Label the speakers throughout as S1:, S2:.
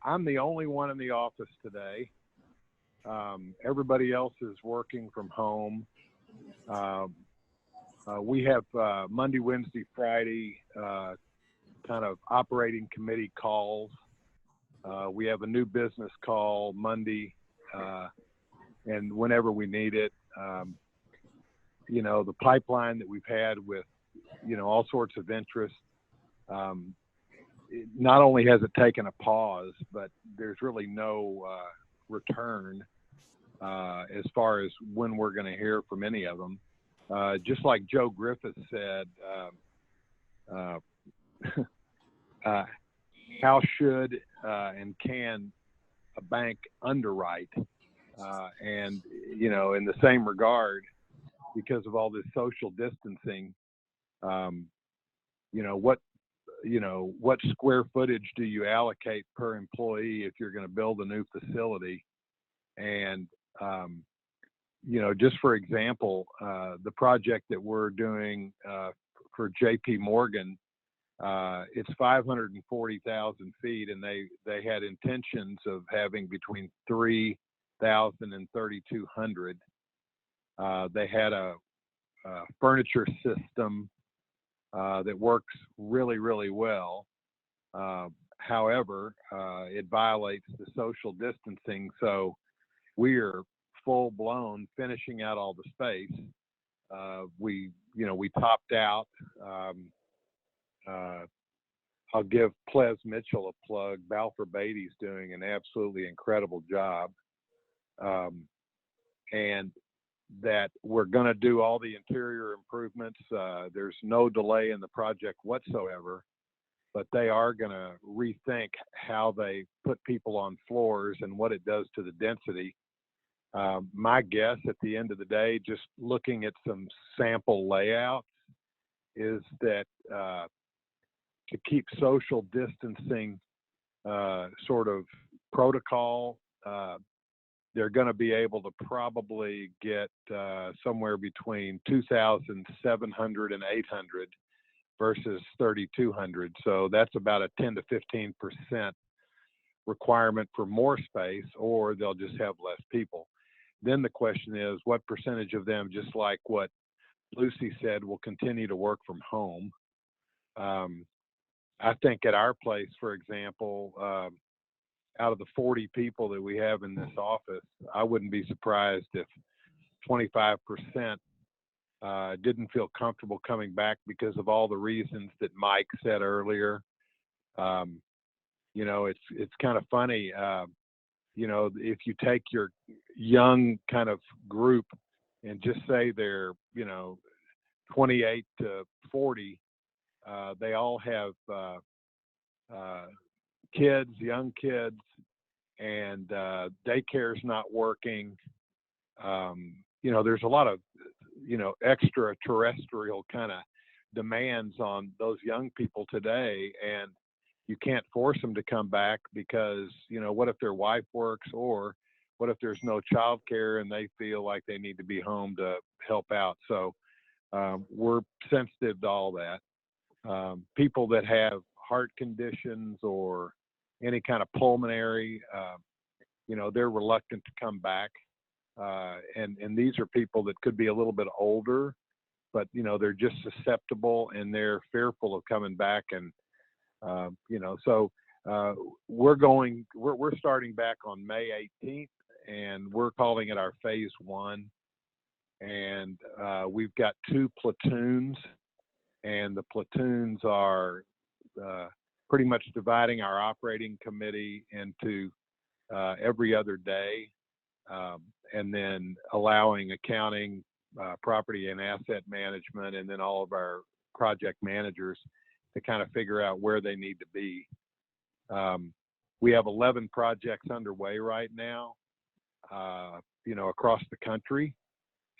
S1: I'm the only one in the office today. Everybody else is working from home. We have Monday, Wednesday, Friday kind of operating committee calls. We have a new business call Monday, and whenever we need it. The pipeline that we've had with, all sorts of interest, not only has it taken a pause, but there's really no return as far as when we're going to hear from any of them. Just like Joe Griffith said, how should and can a bank underwrite? And, in the same regard, because of all this social distancing, what square footage do you allocate per employee if you're going to build a new facility? And, just for example, the project that we're doing for JP Morgan, it's 540,000 feet, and they had intentions of having between 3,000 and 3,200. They had a furniture system that works really, really well. However, it violates the social distancing, so we're full blown finishing out all the space. We topped out. I'll give Ples Mitchell a plug. Balfour Beatty's doing an absolutely incredible job. And that we're going to do all the interior improvements. There's no delay in the project whatsoever, but they are going to rethink how they put people on floors and what it does to the density. My guess at the end of the day, just looking at some sample layouts, is that to keep social distancing sort of protocol, they're going to be able to probably get somewhere between 2,700 and 800 versus 3,200. So that's about a 10 to 15% requirement for more space, or they'll just have less people. Then the question is, what percentage of them, just like what Lucy said, will continue to work from home? I think at our place, for example, out of the 40 people that we have in this office, I wouldn't be surprised if 25% didn't feel comfortable coming back because of all the reasons that Mike said earlier. It's kind of funny. If you take your young kind of group and just say they're, 28 to 40, they all have kids, young kids, and daycare's not working. There's a lot of, extraterrestrial kind of demands on those young people today, and you can't force them to come back because, what if their wife works, or what if there's no childcare and they feel like they need to be home to help out? So we're sensitive to all that. People that have heart conditions or any kind of pulmonary, they're reluctant to come back. And these are people that could be a little bit older, but, they're just susceptible and they're fearful of coming back. And, so we're starting back on May 18th, and we're calling it our phase 1. And we've got 2 platoons, and the platoons are pretty much dividing our operating committee into every other day, and then allowing accounting, property and asset management, and then all of our project managers to kind of figure out where they need to be. We have 11 projects underway right now, across the country,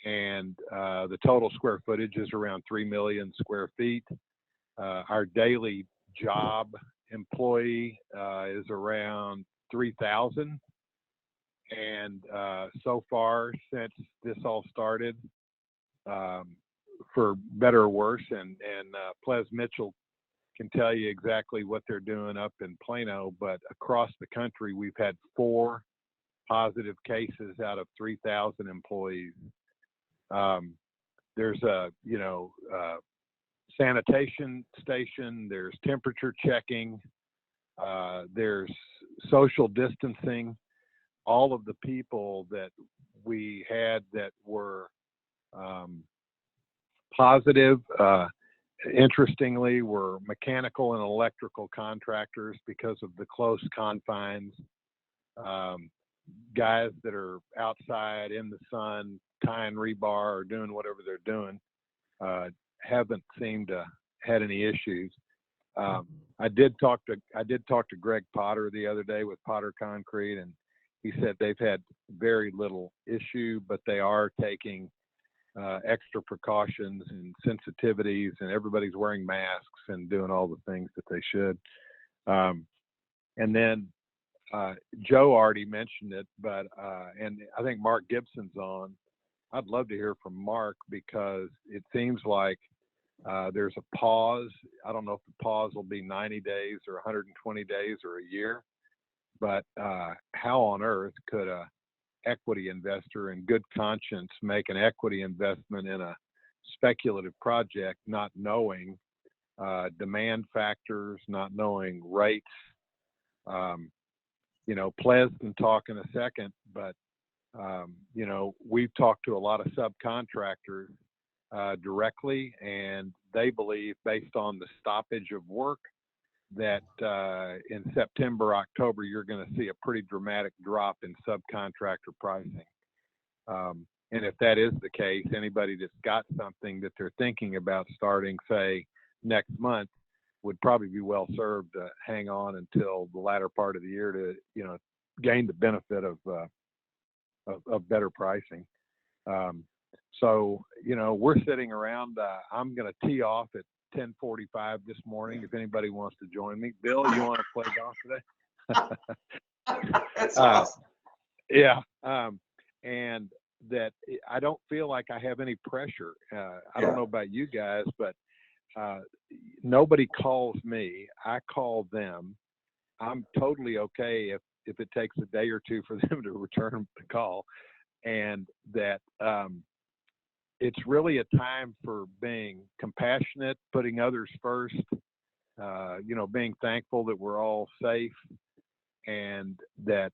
S1: and the total square footage is around 3 million square feet. Our daily job employee is around 3,000. And so far, since this all started, for better or worse, and Ples Mitchell can tell you exactly what they're doing up in Plano, but across the country, we've had 4 positive cases out of 3,000 employees. There's a, sanitation station, there's temperature checking, there's social distancing. All of the people that we had that were positive, interestingly, were mechanical and electrical contractors because of the close confines. Guys that are outside in the sun, tying rebar or doing whatever they're doing, haven't seemed to had any issues. I did talk to Greg Potter the other day with Potter Concrete, and he said they've had very little issue, but they are taking extra precautions and sensitivities, and everybody's wearing masks and doing all the things that they should. And then Joe already mentioned it, but and I think Mark Gibson's on. I'd love to hear from Mark, because it seems like there's a pause. I don't know if the pause will be 90 days or 120 days or a year, but how on earth could a equity investor in good conscience make an equity investment in a speculative project, not knowing demand factors, not knowing rates? Plez can talk in a second, but we've talked to a lot of subcontractors directly, and they believe, based on the stoppage of work, that in September, October, you're going to see a pretty dramatic drop in subcontractor pricing. And if that is the case, anybody that's got something that they're thinking about starting, say, next month, would probably be well served to hang on until the latter part of the year to, gain the benefit of better pricing. So, we're sitting around. I'm going to tee off at 10:45 this morning. If anybody wants to join me, Bill, you want to play golf today?
S2: That's awesome.
S1: Yeah. And that I don't feel like I have any pressure. I don't know about you guys, but nobody calls me. I call them. I'm totally okay if it takes a day or two for them to return the call, and that it's really a time for being compassionate, putting others first, being thankful that we're all safe, and that,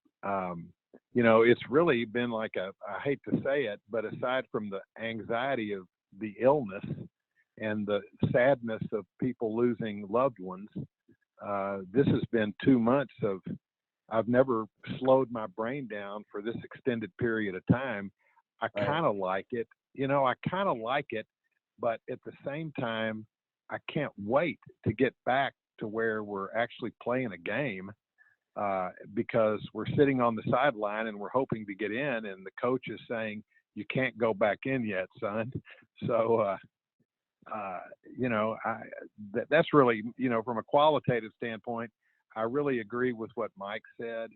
S1: it's really been like I hate to say it, but aside from the anxiety of the illness and the sadness of people losing loved ones, this has been 2 months of, I've never slowed my brain down for this extended period of time. I kind of like it. But at the same time, I can't wait to get back to where we're actually playing a game, because we're sitting on the sideline and we're hoping to get in, and the coach is saying, you can't go back in yet, son. So, that's really, from a qualitative standpoint, I really agree with what Mike said.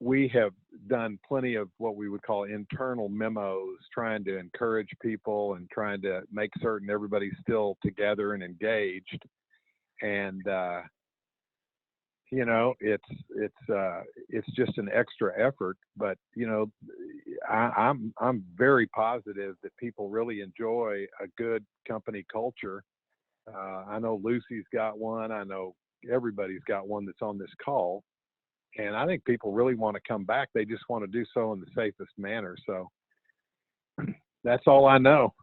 S1: We have done plenty of what we would call internal memos, trying to encourage people and trying to make certain everybody's still together and engaged. And it's just an extra effort, but I'm very positive that people really enjoy a good company culture. I know Lucy's got one. I know everybody's got one that's on this call. And I think people really want to come back. They just want to do so in the safest manner. So that's all I know.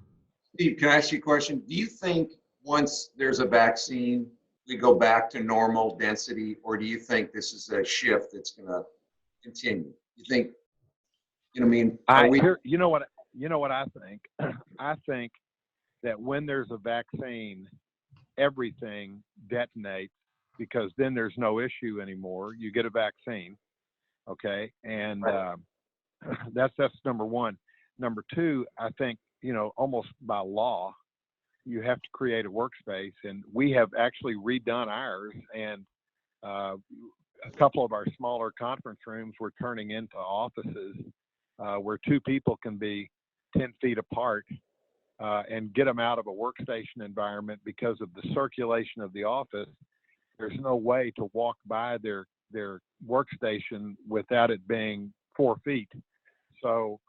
S2: Steve, can I ask you a question? Do you think once there's a vaccine, we go back to normal density, or do you think this is a shift that's going to continue? You think, you know what I mean?
S1: You know what I think? I think that when there's a vaccine, everything detonates, because then there's no issue anymore. You get a vaccine, okay? And that's number one. Number two, I think, almost by law, you have to create a workspace, and we have actually redone ours, and a couple of our smaller conference rooms we're turning into offices where 2 people can be 10 feet apart, and get them out of a workstation environment because of the circulation of the office. There's no way to walk by their workstation without it being 4 feet. So,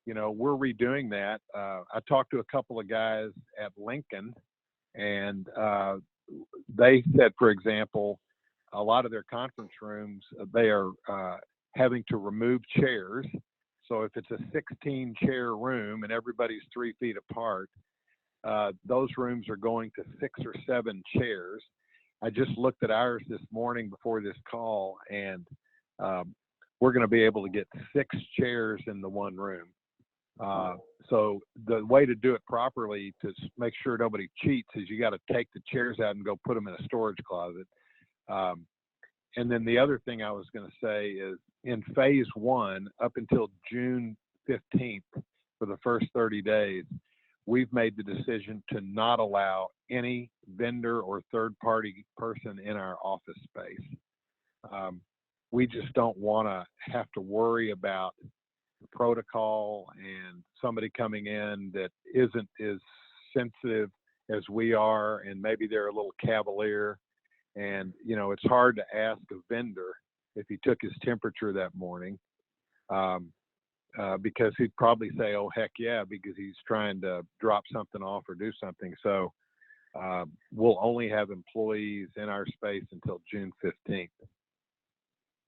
S1: you know, we're redoing that. I talked to a couple of guys at Lincoln, and they said, for example, a lot of their conference rooms, they are having to remove chairs. So if it's a 16 chair room and everybody's 3 feet apart, those rooms are going to 6 or 7 chairs. I just looked at ours this morning before this call, and we're going to be able to get 6 chairs in the one room. So the way to do it properly to make sure nobody cheats is you got to take the chairs out and go put them in a storage closet. And then the other thing I was going to say is in phase 1, up until June 15th, for the first 30 days, we've made the decision to not allow any vendor or third-party person in our office space. We just don't want to have to worry about the protocol and somebody coming in that isn't as sensitive as we are, and maybe they're a little cavalier. And, you know, it's hard to ask a vendor if he took his temperature that morning, because he'd probably say, oh, heck yeah, because he's trying to drop something off or do something. So we'll only have employees in our space until June 15th.